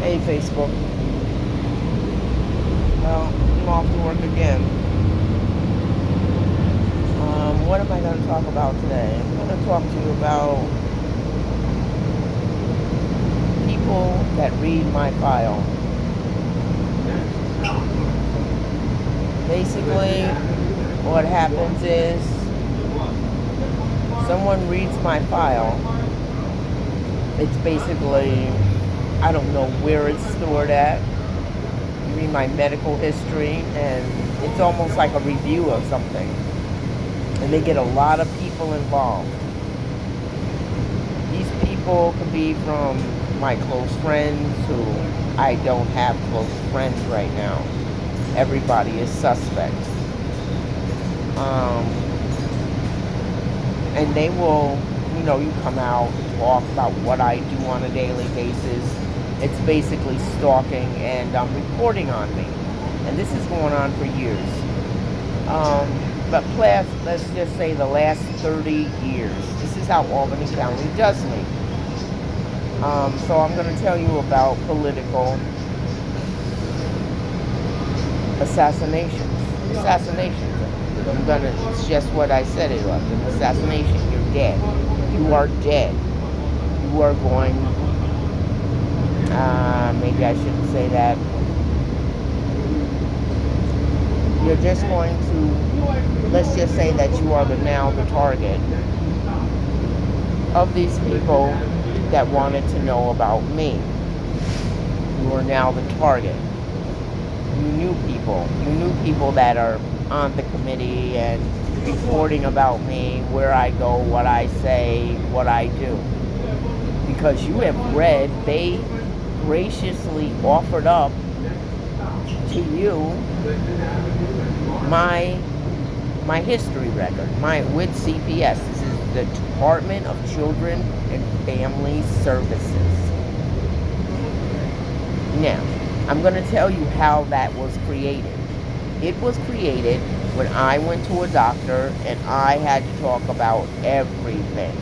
Hey, Facebook. Well, I'm off to work again. What am I going to talk about today? I'm going to talk to you about people that read my file. Basically, what happens is someone reads my file. It's basically, I don't know where it's stored at. You read my medical history, and it's almost like a review of something. And they get a lot of people involved. These people could be from my close friends who I don't have close friends right now. Everybody is suspect. And they will, you come out and talk about what I do on a daily basis. It's basically stalking and reporting on me. And this is going on for years. But let's just say the last 30 years. This is how Albany County does me. So I'm going to tell you about political assassinations. It's just what I said it was. An assassination. You're dead. You are dead. You are going, maybe I shouldn't say that. You're just going to, let's just say that you are now the target of these people that wanted to know about me. You are now the target. You knew people that are on the committee and reporting about me, where I go, what I say, what I do. Because you have read, they graciously offered up to you my history record, with CPS. This is the Department of Children and Family Services. Now, I'm going to tell you how that was created. It was created when I went to a doctor and I had to talk about everything.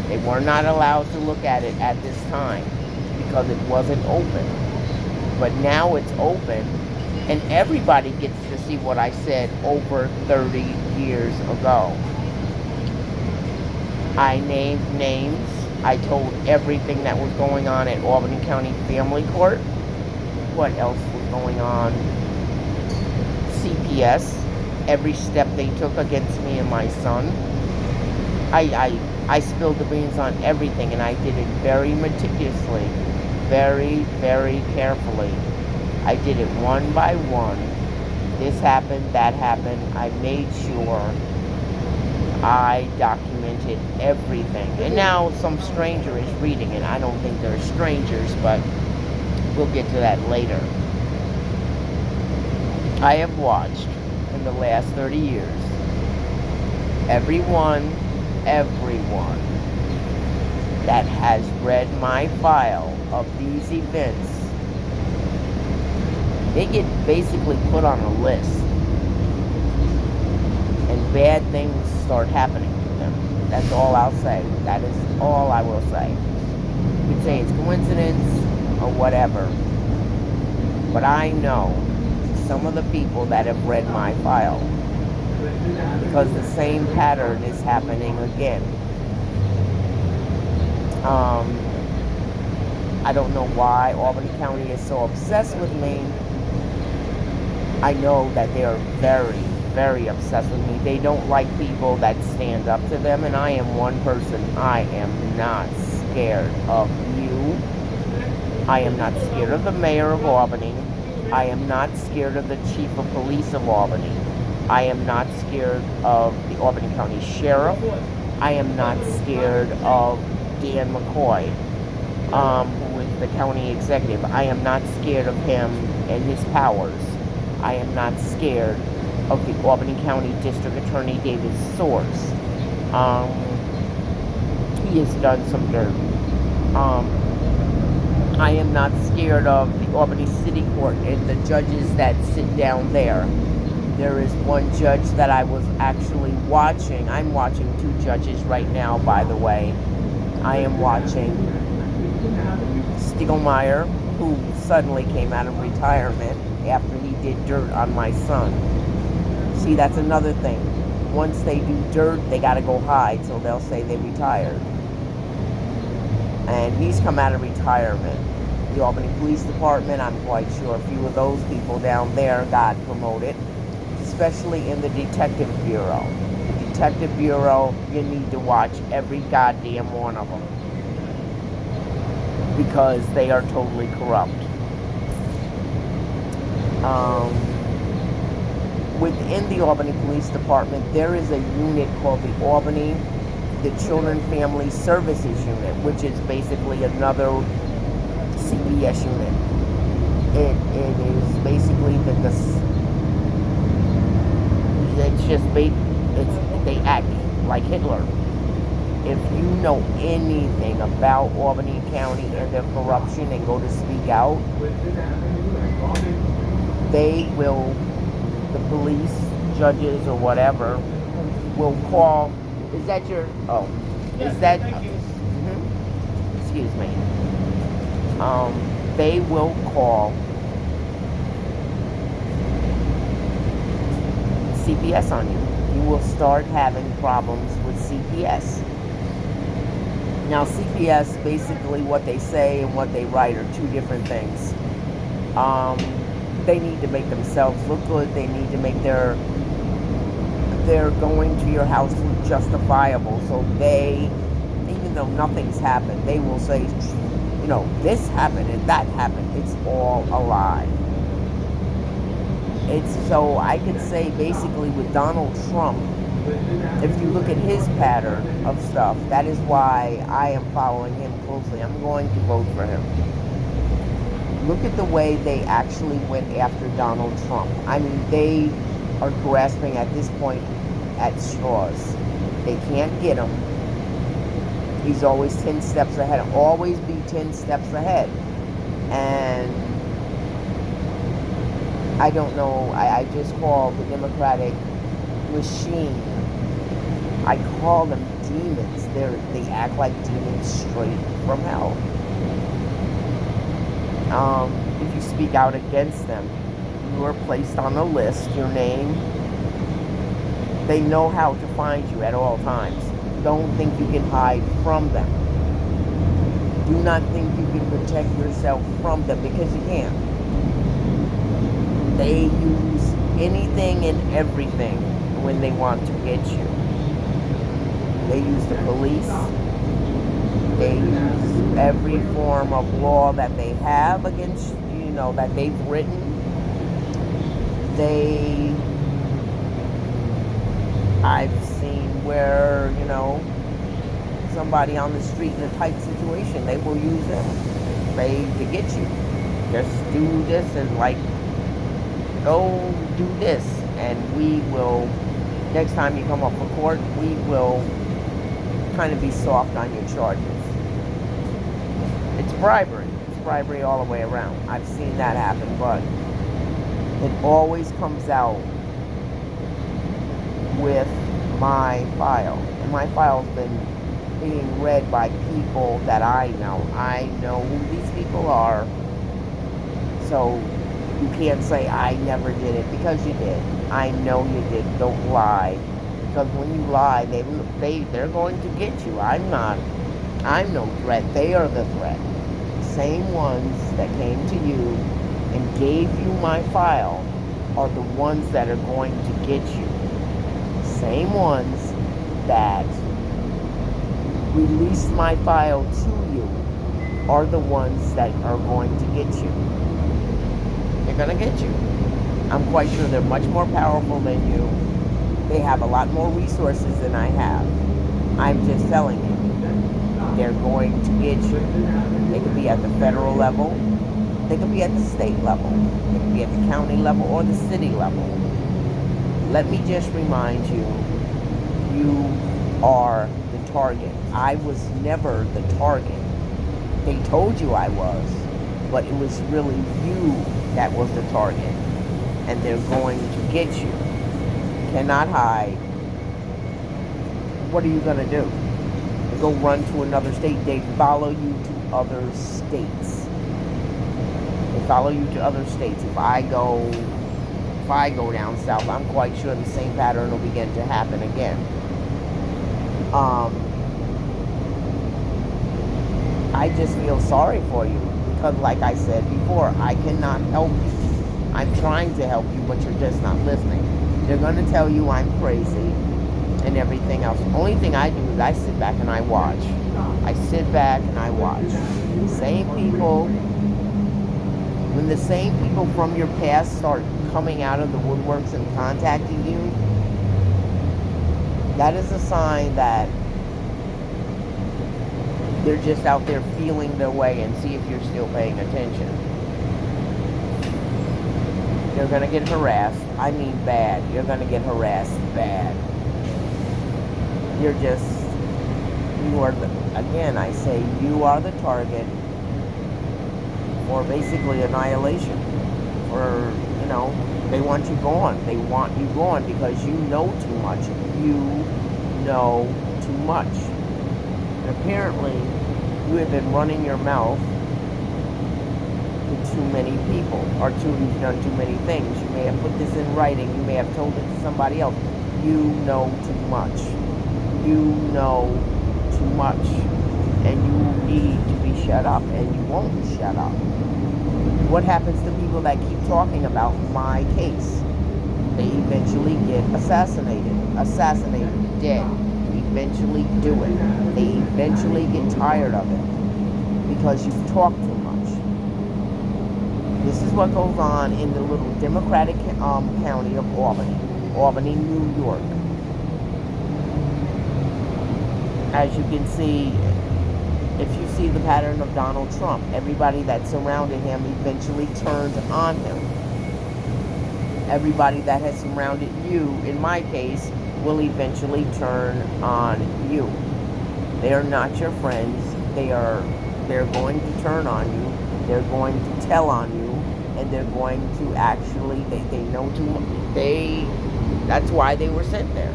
They were not allowed to look at it at this time because it wasn't open. But now it's open, and everybody gets to see what I said over 30 years ago. I named names. I told everything that was going on at Albany County Family Court. What else was going on? CPS. Every step they took against me and my son. I spilled the beans on everything, and I did it very meticulously, very, very carefully. I did it one by one. This happened, that happened. I made sure I documented everything. And now some stranger is reading it. I don't think they're strangers, but we'll get to that later. I have watched in the last 30 years everyone that has read my file of these events, they get basically put on a list, and bad things start happening to them. That's all I'll say. That is all I will say. You could say it's coincidence or whatever, but I know some of the people that have read my file, because the same pattern is happening again. I don't know why Albany County is so obsessed with me. I know that they are very, very obsessed with me. They don't like people that stand up to them, and I am one person. I am not scared of you. I am not scared of the mayor of Albany. I am not scared of the chief of police of Albany. I am not scared of the Albany County Sheriff. I am not scared of Dan McCoy, who is the county executive. I am not scared of him and his powers. I am not scared of the Albany County District Attorney David Soares. He has done some dirt. I am not scared of the Albany City Court and the judges that sit down there. There is one judge that I was actually watching. I'm watching 2 judges right now, by the way. I am watching Stiegelmeyer who suddenly came out of retirement after he did dirt on my son. See, that's another thing. Once they do dirt, they got to go hide, so they'll say they retired. And he's come out of retirement. The Albany Police Department, I'm quite sure a few of those people down there got promoted, especially in the Detective Bureau. The Detective Bureau, you need to watch every goddamn one of them, because they are totally corrupt. Within the Albany Police Department, there is a unit called the Children Family Services Unit, which is basically another CPS unit. It is basically they act like Hitler. If you know anything about Albany County and their corruption and go to speak out, the police, judges, or whatever, will call. Is that your? Oh, is that? Excuse me. They will call CPS on you. You will start having problems with CPS. Now, CPS, basically what they say and what they write are two different things. They need to make themselves look good. They need to make their going to your house look justifiable. So they, even though nothing's happened, they will say, you know, this happened and that happened. It's all a lie. So I could say basically with Donald Trump, if you look at his pattern of stuff, that is why I am following him closely. I'm going to vote for him. Look at the way they actually went after Donald Trump. I mean, they are grasping at this point at straws. They can't get him. He's always 10 steps ahead. Always be 10 steps ahead. And I don't know. I just call the Democratic machine, I call them demons. They act like demons straight from hell. If you speak out against them, you are placed on a list, your name. They know how to find you at all times. Don't think you can hide from them. Do not think you can protect yourself from them, because you can't. They use anything and everything when they want to get you. They use the police. They use every form of law that they have against, that they've written. I've seen where, somebody on the street in a tight situation, they will use them to get you. Just do this and go do this, and we will, next time you come up for court, we will kind of be soft on your charges. It's bribery. It's bribery all the way around. I've seen that happen, but it always comes out with my file. And my file's been being read by people that I know. I know who these people are. So you can't say I never did it, because you did. I know you did. Don't lie. Because when you lie, they're going to get you. I'm no threat. They are the threat. The same ones that came to you and gave you my file are the ones that are going to get you. Same ones that released my file to you are the ones that are going to get you. They're going to get you. I'm quite sure they're much more powerful than you. They have a lot more resources than I have. I'm just telling you. They're going to get you. They could be at the federal level. They could be at the state level. They could be at the county level or the city level. Let me just remind you, you are the target. I was never the target. They told you I was, but it was really you that was the target. And they're going to get you. Cannot hide. What are you going to do? Go run to another state? They follow you to other states. follow you to other states. If I go down south, I'm quite sure the same pattern will begin to happen again. I just feel sorry for you because, like I said before, I cannot help you. I'm trying to help you, but you're just not listening. They're going to tell you I'm crazy and everything else. The only thing I do is I sit back and I watch. I sit back and I watch. Same people, when the same people from your past start coming out of the woodworks and contacting you, that is a sign that they're just out there feeling their way and see if you're still paying attention. You're going to get harassed. I mean bad. You're going to get harassed bad. You are again, I say, you are the target for basically annihilation. For, they want you gone. They want you gone because you know too much. You know too much. And apparently, you have been running your mouth to too many people, or you've done too many things. You may have put this in writing. You may have told it to somebody else. You know too much. You know too much. And you need to be shut up, and you won't shut up. What happens to people that keep talking about my case? They eventually get assassinated, dead. Eventually do it. They eventually get tired of it because you've talked too much. This is what goes on in the little Democratic county of Albany, New York. As you can see, if you see the pattern of Donald Trump, everybody that surrounded him eventually turned on him. Everybody that has surrounded you, in my case, will eventually turn on you. They are not your friends. They're going to turn on you. They're going to tell on you, and they're going to actually, they know too much. That's why they were sent there.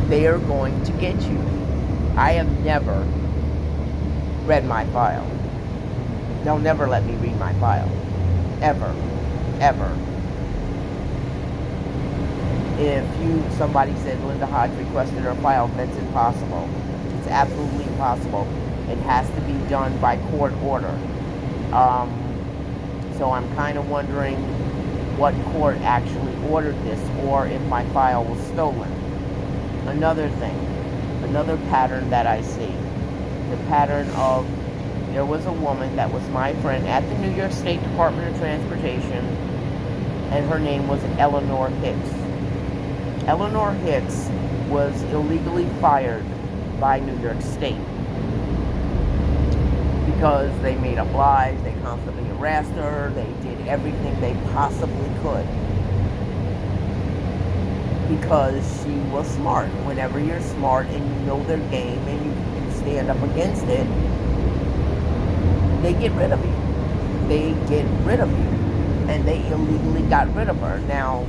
They are going to get you. I have never read my file. They'll never let me read my file. Ever. Ever. If somebody said Linda Hodge requested her file, that's impossible. It's absolutely impossible. It has to be done by court order. So I'm kind of wondering what court actually ordered this, or if my file was stolen. Another thing, another pattern that I see, the pattern of, there was a woman that was my friend at the New York State Department of Transportation, and her name was Eleanor Hicks. Eleanor Hicks was illegally fired by New York State because they made up lies, they constantly harassed her, they did everything they possibly could because she was smart. Whenever you're smart and you know their game and you can stand up against it, they get rid of you. They get rid of you. And they illegally got rid of her. Now,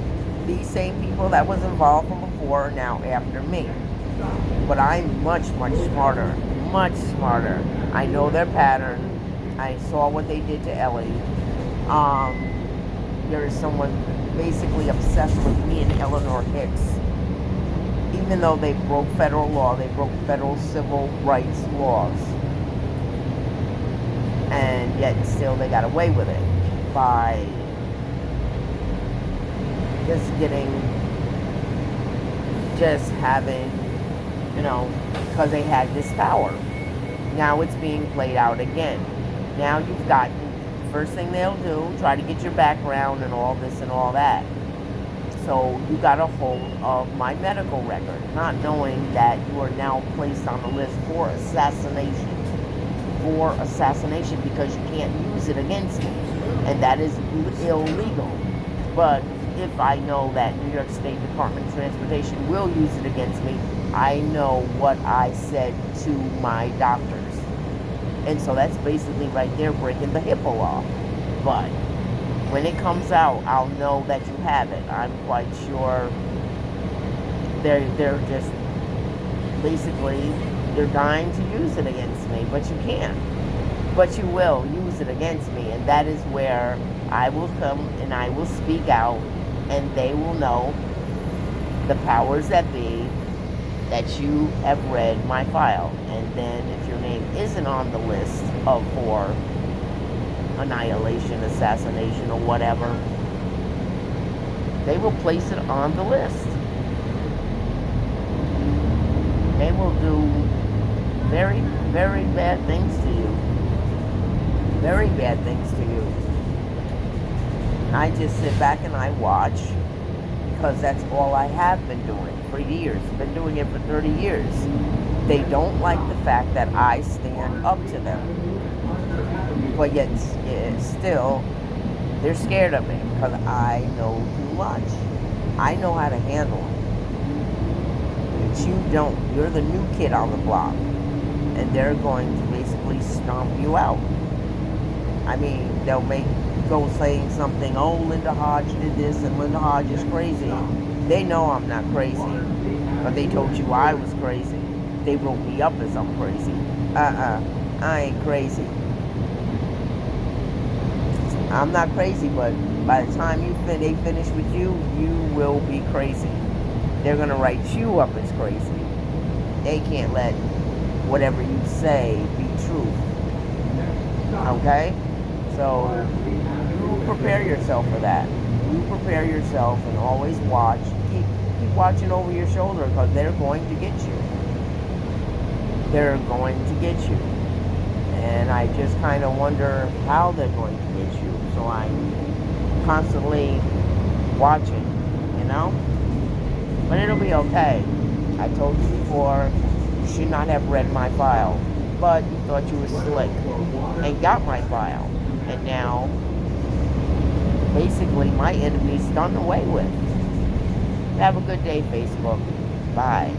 these same people that was involved from before are now after me. But I'm much, much smarter. Much smarter. I know their pattern. I saw what they did to Ellie. There is someone basically obsessed with me and Eleanor Hicks. Even though they broke federal law, they broke federal civil rights laws. And yet still they got away with it by having, because they had this power. Now it's being played out again. Now you've got, first thing they'll do, try to get your background and all this and all that. So you got a hold of my medical record, not knowing that you are now placed on the list for assassination. For assassination, because you can't use it against me. And that is illegal. But if I know that New York State Department of Transportation will use it against me, I know what I said to my doctors. And so that's basically right there breaking the HIPAA law. But when it comes out, I'll know that you have it. I'm quite sure they're just basically, they're dying to use it against me, but you can't. But you will use it against me. And that is where I will come and I will speak out, and they will know, the powers that be, that you have read my file. And then if your name isn't on the list of for annihilation, assassination, or whatever, they will place it on the list. They will do very, very bad things to you. Very bad things to you. I just sit back and I watch, because that's all I have been doing for years. Been doing it for 30 years. They don't like the fact that I stand up to them. But yet, still, they're scared of me, because I know too much. I know how to handle it. But you don't. You're the new kid on the block. And they're going to basically stomp you out. I mean, they'll go saying something, oh, Linda Hodge did this and Linda Hodge is crazy. They know I'm not crazy, but they told you I was crazy. They wrote me up as I'm crazy. I ain't crazy. I'm not crazy, but by the time they finish with you, you will be crazy. They're going to write you up as crazy. They can't let whatever you say be truth. Okay? So, you prepare yourself for that. You prepare yourself and always watch. Keep watching over your shoulder, because they're going to get you. They're going to get you. And I just kind of wonder how they're going to get you. So I'm constantly watching, you know? But it'll be okay. I told you before, you should not have read my file. But you thought you were slick and got my file. And now, basically, my enemy's done away with. Have a good day, Facebook. Bye.